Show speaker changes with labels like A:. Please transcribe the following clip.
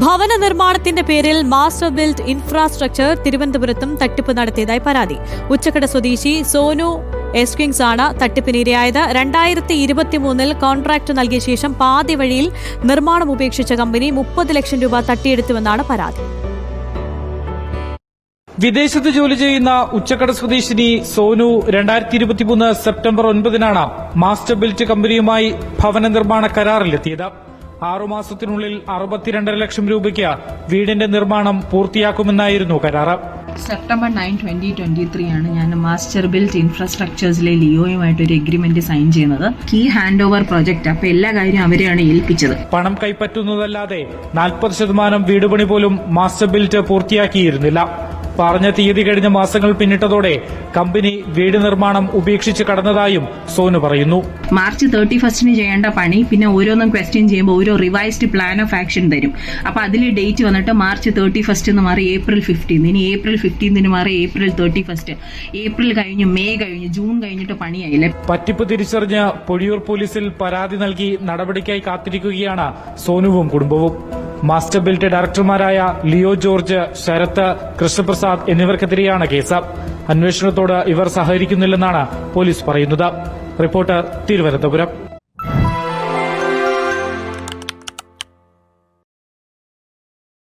A: ഭവന നിർമ്മാണത്തിന്റെ പേരിൽ മാസ്റ്റർ ബിൽഡ് ഇൻഫ്രാസ്ട്രക്ചർ തിരുവനന്തപുരത്തും തട്ടിപ്പ് നടത്തിയതായി പരാതി. ഉച്ചക്കട സ്വദേശി സോനു എസ്കിങ്സ് ആണ് തട്ടിപ്പിനിരയായത്. 2023 കോൺട്രാക്ട് നൽകിയ ശേഷം പാതി വഴിയിൽ നിർമ്മാണം ഉപേക്ഷിച്ച കമ്പനി 30 ലക്ഷം രൂപ തട്ടിയെടുത്തുവെന്നാണ് പരാതി.
B: വിദേശത്ത് ജോലി ചെയ്യുന്ന ഉച്ചക്കട സ്വദേശിനി സോനു 2023 സെപ്റ്റംബർ 9 മാസ്റ്റർ ബിൽറ്റ് കമ്പനിയുമായി ഭവന നിർമ്മാണ കരാറിലെത്തിയത്. 6 മാസത്തിനുള്ളിൽ 62.5 ലക്ഷം രൂപയ്ക്ക് വീടിന്റെ നിർമ്മാണം പൂർത്തിയാക്കുമെന്നായിരുന്നു കരാറ്.
C: സെപ്റ്റംബർ 9, 2023 ആണ് ഞാൻ മാസ്റ്റർ ബിൽറ്റ് ഇൻഫ്രാസ്ട്രക്ചേഴ്സിലെ ലിയോയുമായിട്ട് ഒരു എഗ്രിമെന്റ് സൈൻ ചെയ്യുന്നത്. Key handover project. അപ്പൊ എല്ലാ കാര്യവും അവരെയാണ് ഏൽപ്പിച്ചത്.
B: പണം കൈപ്പറ്റുന്നതല്ലാതെ 40% വീടുപണി പോലും മാസ്റ്റർ ബിൽറ്റ് പൂർത്തിയാക്കിയിരുന്നില്ല. പറഞ്ഞ തീയതി കഴിഞ്ഞ മാസങ്ങൾ പിന്നിട്ടതോടെ കമ്പനി വീട് നിർമ്മാണം ഉപേക്ഷിച്ച് കടന്നതായും സോനു പറയുന്നു.
C: മാർച്ച് 31 ചെയ്യേണ്ട പണി പിന്നെ ഓരോന്നും ക്വസ്റ്റ്യൻ ചെയ്യുമ്പോൾ ഓരോ റിവൈസ്ഡ് പ്ലാൻ ഓഫ് ആക്ഷൻ തരും. അപ്പൊ അതിൽ ഡേറ്റ് വന്നിട്ട് മാർച്ച് 31 എന്ന് മാറി ഏപ്രിൽ 15, ഇനി ഏപ്രിൽ 15 മാറി ഏപ്രിൽ 31, ഏപ്രിൽ കഴിഞ്ഞു, മെയ് കഴിഞ്ഞു, ജൂൺ കഴിഞ്ഞിട്ട് പണിയായില്ലേ.
B: പറ്റിപ്പ് തിരിച്ചറിഞ്ഞ് പൊഴിയൂർ പോലീസിൽ പരാതി നൽകി നടപടിക്കായി കാത്തിരിക്കുകയാണ് സോനുവും കുടുംബവും. മാസ്റ്റർ ബിൽറ്റ് ഡയറക്ടർമാരായ ലിയോ ജോർജ്, ശരത്ത്, കൃഷ്ണപ്രസാദ് എന്നിവർക്കെതിരെയാണ് കേസ്. അന്വേഷണത്തോട് ഇവർ സഹകരിക്കുന്നില്ലെന്നാണ് പോലീസ് പറയുന്നത്. റിപ്പോർട്ടർ, തിരുവനന്തപുരം.